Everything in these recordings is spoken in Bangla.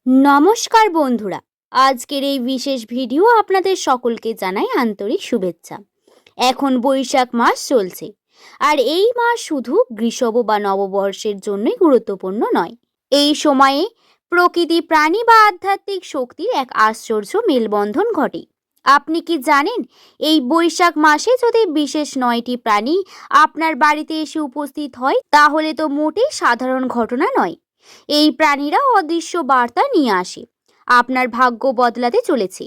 নমস্কার বন্ধুরা, আজকের এই বিশেষ ভিডিও আপনাদের সকলকে জানাই আন্তরিক শুভেচ্ছা। এখন বৈশাখ মাস চলছে, আর এই মাস শুধু গ্রীষ্ম বা নববর্ষের জন্যই গুরুত্বপূর্ণ নয়। এই সময়ে প্রকৃতি, প্রাণী বা আধ্যাত্মিক শক্তির এক আশ্চর্য মেলবন্ধন ঘটে। আপনি কি জানেন, এই বৈশাখ মাসে যদি বিশেষ 9টি প্রাণী আপনার বাড়িতে এসে উপস্থিত হয়, তাহলে তো মোটেই সাধারণ ঘটনা নয়। এই প্রাণীরা অদৃশ্য বার্তা নিয়ে আসে। আপনার ভাগ্য বদলাতে চলেছে,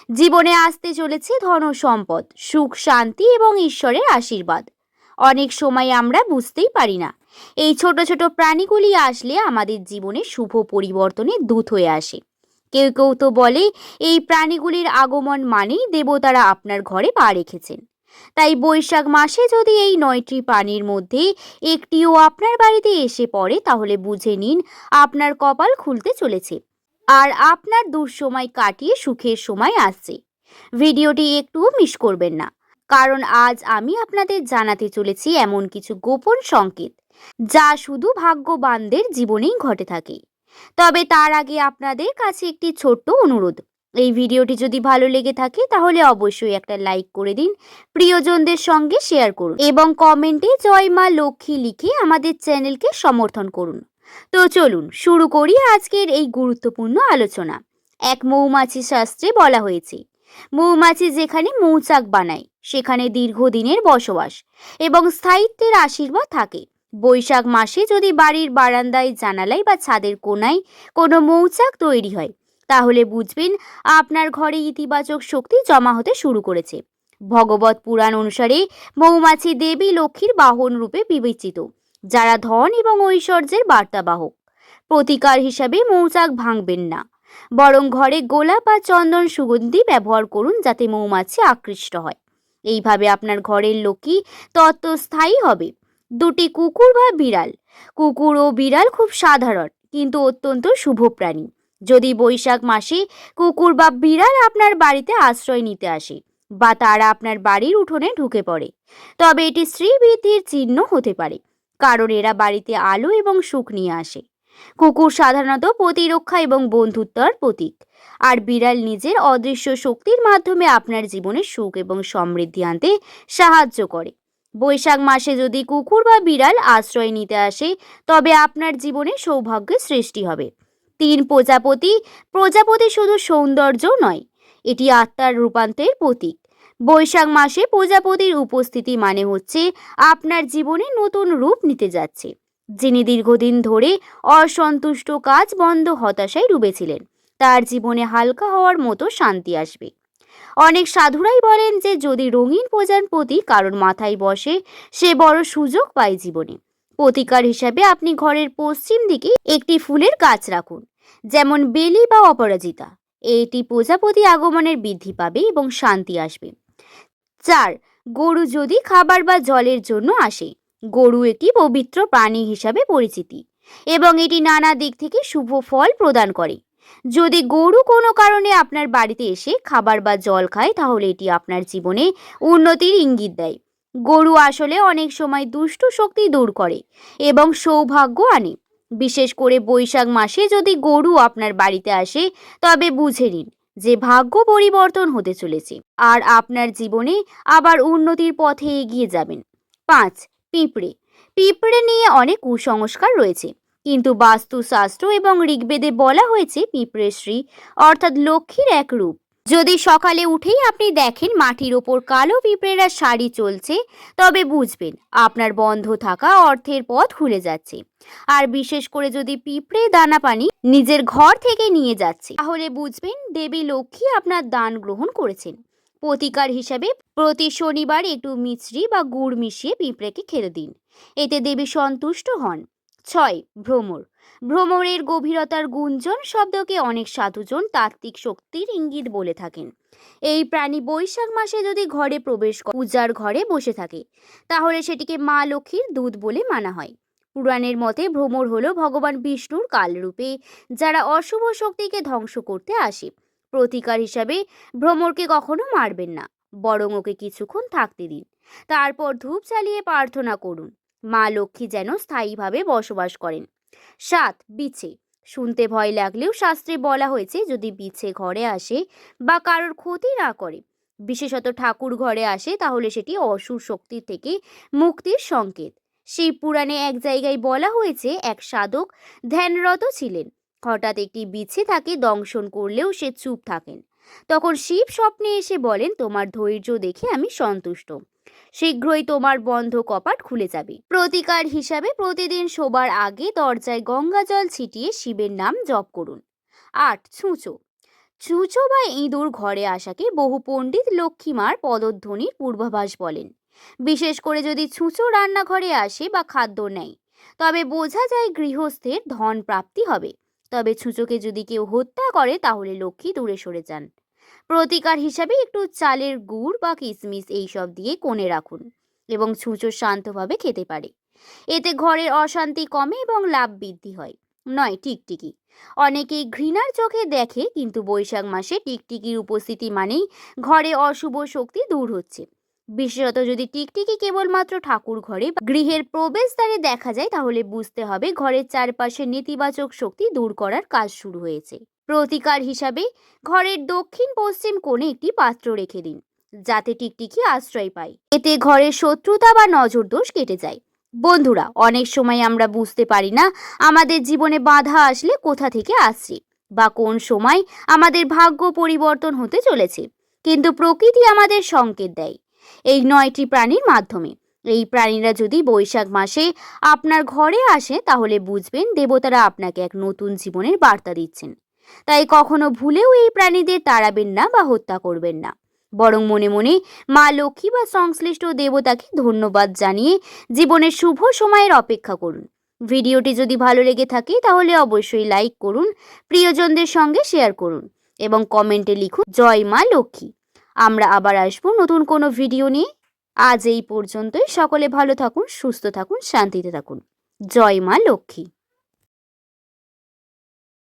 জীবনে আসতে চলেছে ধন সম্পদ, সুখ, শান্তি এবং ঈশ্বরের আশীর্বাদ। অনেক সময় আমরা বুঝতেই পারি না, এই ছোট ছোট প্রাণীগুলি আসলে আমাদের জীবনে শুভ পরিবর্তনের দূত হয়ে আসে। কেউ কেউ তো বলে, এই প্রাণীগুলির আগমন মানেই দেবতারা আপনার ঘরে পা রেখেছেন। তাই বৈশাখ মাসে যদি এই 9টি প্রাণীর মধ্যে একটিও আপনার বাড়িতে এসে পড়ে, তাহলে বুঝে নিন আপনার কপাল খুলতে চলেছে আর আপনার দুঃসময় কাটিয়ে সুখের সময় আসছে। ভিডিওটি একটুও মিস করবেন না, কারণ আজ আমি আপনাদের জানাতে চলেছি এমন কিছু গোপন সংকেত যা শুধু ভাগ্যবানদের জীবনেই ঘটে থাকে। তবে তার আগে আপনাদের কাছে একটি ছোট্ট অনুরোধ, এই ভিডিওটি যদি ভালো লেগে থাকে তাহলে অবশ্যই একটা লাইক করে দিন, প্রিয়জনদের সঙ্গে শেয়ার করুন এবং কমেন্টে জয় মা লক্ষ্মী লিখে আমাদের চ্যানেলকে সমর্থন করুন। তো চলুন শুরু করি আজকের এই গুরুত্বপূর্ণ আলোচনা। এক মৌমাছি শাস্ত্রে বলা হয়েছে, মৌমাছি যেখানে মৌচাক বানায় সেখানে দীর্ঘদিনের বসবাস এবং স্থায়িত্বের আশীর্বাদ থাকে। বৈশাখ মাসে যদি বাড়ির বারান্দায়, জানালায় বা ছাদের কোণায় কোনো মৌচাক তৈরি হয়, তাহলে বুঝবেন আপনার ঘরে ইতিবাচক শক্তি জমা হতে শুরু করেছে। ভগবত পুরাণ অনুসারে মৌমাছি দেবী লক্ষ্মীর বাহন রূপে বিবেচিত, যারা ধন এবং ঐশ্বর্যের বার্তাবাহক। প্রতিকার হিসাবে মৌচাক ভাঙবেন না, বরং ঘরে গোলাপ বা চন্দন সুগন্ধি ব্যবহার করুন, যাতে মৌমাছি আকৃষ্ট হয়। এইভাবে আপনার ঘরের লক্ষ্মী তত্ত্ব স্থায়ী হবে। দুটি কুকুর বা বিড়াল। কুকুর ও বিড়াল খুব সাধারণ কিন্তু অত্যন্ত শুভ প্রাণী। যদি বৈশাখ মাসে কুকুর বা বিড়াল আপনার বাড়িতে আশ্রয় নিতে আসে বা তারা আপনার বাড়ির উঠোনে ঢুকে পড়ে, তবে এটি শ্রীবৃদ্ধির চিহ্ন হতে পারে, কারণ এরা বাড়িতে আলো এবং সুখ নিয়ে আসে। কুকুর সাধারণত প্রতিরক্ষা এবং বন্ধুত্বের প্রতীক, আর বিড়াল নিজের অদৃশ্য শক্তির মাধ্যমে আপনার জীবনে সুখ এবং সমৃদ্ধি আনতে সাহায্য করে। বৈশাখ মাসে যদি কুকুর বা বিড়াল আশ্রয় নিতে আসে, তবে আপনার জীবনে সৌভাগ্যের সৃষ্টি হবে। 3 প্রজাপতি। প্রজাপতি শুধু সৌন্দর্য নয়, এটি আত্মার রূপান্তরের প্রতীক। বৈশাখ মাসে প্রজাপতির উপস্থিতি মানে হচ্ছে আপনার জীবনে নতুন রূপ নিতে যাচ্ছে। যিনি দীর্ঘদিন ধরে অসন্তুষ্ট, কাজ বন্ধ, হতাশায় ডুবেছিলেন, তার জীবনে হালকা হওয়ার মতো শান্তি আসবে। অনেক সাধুরাই বলেন যে যদি রঙিন প্রজাপতি কারোর মাথায় বসে, সে বড় সুযোগ পায় জীবনে। প্রতিকার হিসাবে আপনি ঘরের পশ্চিম দিকে একটি ফুলের গাছ রাখুন, যেমন বেলি বা অপরাজিতা। এটি প্রজাপতি আগমনের বৃদ্ধি পাবে এবং শান্তি আসবে। 4. গরু যদি খাবার বা জলের জন্য আসে। গরু একটি পবিত্র প্রাণী হিসাবে পরিচিতি এবং এটি নানা দিক থেকে শুভ ফল প্রদান করে। যদি গরু কোনো কারণে আপনার বাড়িতে এসে খাবার বা জল খায়, তাহলে এটি আপনার জীবনে উন্নতির ইঙ্গিত দেয়। গরু আসলে অনেক সময় দুষ্ট শক্তি দূর করে এবং সৌভাগ্য আনে। বিশেষ করে বৈশাখ মাসে যদি গরু আপনার বাড়িতে আসে, তবে বুঝে নিন যে ভাগ্য পরিবর্তন হতে চলেছে আর আপনার জীবনে আবার উন্নতির পথে এগিয়ে যাবেন। 5. পিঁপড়ে। পিঁপড়ে নিয়ে অনেক কুসংস্কার রয়েছে, কিন্তু বাস্তুশাস্ত্র এবং ঋগ্বেদে বলা হয়েছে পিঁপড়ে শ্রী অর্থাৎ লক্ষ্মীর এক রূপ। যদি সকালে উঠেই আপনি দেখেন মাটির ওপর কালো পিঁপড়েরা সারি চলছে, তবে বুঝবেন আপনার বন্ধ থাকা অর্থের পথ খুলে যাচ্ছে। আর বিশেষ করে যদি পিঁপড়ে দানা পানি নিজের ঘর থেকে নিয়ে যাচ্ছে, তাহলে বুঝবেন দেবী লক্ষ্মী আপনার দান গ্রহণ করেছেন। প্রতিকার হিসাবে প্রতি শনিবার একটু মিছরি বা গুড় মিশিয়ে পিঁপড়েকে খেতে দিন, এতে দেবী সন্তুষ্ট হন। 6. ভ্রমর। ভ্রমরের গভীরতার গুঞ্জন শব্দকে অনেক সাধুজন তাত্ত্বিক শক্তির ইঙ্গিত বলে থাকেন। এই প্রাণী বৈশাখ মাসে যদি ঘরে প্রবেশ করে পূজার ঘরে বসে থাকে, তাহলে সেটিকে মা লক্ষ্মীর দূত বলে মানা হয়। পুরাণের মতে ভ্রমর হলো ভগবান বিষ্ণুর কালরূপে, যারা অশুভ শক্তিকে ধ্বংস করতে আসে। প্রতিকার হিসাবে ভ্রমরকে কখনো মারবেন না, বরং ওকে কিছুক্ষণ থাকতে দিন। তারপর ধূপ জ্বালিয়ে প্রার্থনা করুন মা লক্ষ্মী যেন স্থায়ীভাবে বসবাস করেন। 7. বিছে। শুনতে ভয় লাগলেও শাস্ত্রে বলা হয়েছে যদি বিছে ঘরে আসে বা কারোর ক্ষতি না করে, বিশেষত ঠাকুর ঘরে আসে, তাহলে সেটি অসুর শক্তির থেকে মুক্তির সংকেত। সেই পুরাণে এক জায়গায় বলা হয়েছে এক সাধক ধ্যানরত ছিলেন। হঠাৎ একটি বিছে তাকে দংশন করলেও সে চুপ থাকেন। তখন শিব স্বপ্নে এসে বলেন, তোমার ধৈর্য দেখে আমি সন্তুষ্ট, শীঘ্রই তোমার বন্ধ কপাট খুলে যাবে। প্রতিকার হিসাবে প্রতিদিন শোবার আগে দরজায় গঙ্গা জল ছিটিয়ে শিবের নাম জপ করুন। ৮. ছুঁচো। ছুঁচো বা ইঁদুর ঘরে আসাকে বহু পণ্ডিত লক্ষ্মীমার পদধ্বনির পূর্বাভাস বলেন। বিশেষ করে যদি ছুঁচো রান্নাঘরে আসে বা খাদ্য নেয়, তবে বোঝা যায় গৃহস্থের ধন প্রাপ্তি হবে। তবে ছুঁচোকে যদি কেউ হত্যা করে তাহলে লক্ষ্মী দূরে সরে যান। প্রতিকার হিসাবে একটু চালের গুড় বা কিশমিশ এইসব দিয়ে কোণে রাখুন এবং ছুঁচো শান্তভাবে খেতে পারে। এতে ঘরের অশান্তি কমে এবং লাভ বৃদ্ধি হয়। ৯. টিকটিকি। অনেকেই ঘৃণার চোখে দেখে, কিন্তু বৈশাখ মাসে টিকটিকির উপস্থিতি মানেই ঘরে অশুভ শক্তি দূর হচ্ছে। বিশেষত যদি টিকটিকি কেবলমাত্র ঠাকুর ঘরে বা গৃহের প্রবেশদ্বারে দেখা যায়, তাহলে বুঝতে হবে ঘরের চারপাশে নেতিবাচক শক্তি দূর করার কাজ শুরু হয়েছে। প্রতিকার হিসাবে ঘরের দক্ষিণ পশ্চিম কোণে একটি পাত্র রেখে দিন, যাতে টিকটিকি আশ্রয় পায়। এতে ঘরের শত্রুতা বা নজর দোষ কেটে যায়। বন্ধুরা, অনেক সময় আমরা বুঝতে পারি না আমাদের জীবনে বাধা আসলে কোথা থেকে আসছে বা কোন সময় আমাদের ভাগ্য পরিবর্তন হতে চলেছে, কিন্তু প্রকৃতি আমাদের সংকেত দেয় এই ৯টি প্রাণীর মাধ্যমে। এই প্রাণীরা যদি বৈশাখ মাসে আপনার ঘরে আসে, তাহলে বুঝবেন দেবতারা আপনাকে এক নতুন জীবনের বার্তা দিচ্ছেন। তাই কখনো ভুলেও এই প্রাণীদের তাড়াবেন না বা হত্যা করবেন না, বরং মনে মনে মা লক্ষ্মী বা সংশ্লিষ্ট দেবতাকে ধন্যবাদ জানিয়ে জীবনের শুভ সময়ের অপেক্ষা করুন। ভিডিওটি যদি ভালো লেগে থাকে তাহলে অবশ্যই লাইক করুন, প্রিয়জনদের সঙ্গে শেয়ার করুন এবং কমেন্টে লিখুন জয় মা লক্ষ্মী। আমরা আবার আসবো নতুন কোনো ভিডিও নিয়ে। আজ এই পর্যন্তই। সকলে ভালো থাকুন, সুস্থ থাকুন, শান্তিতে থাকুন। জয় মা লক্ষ্মী।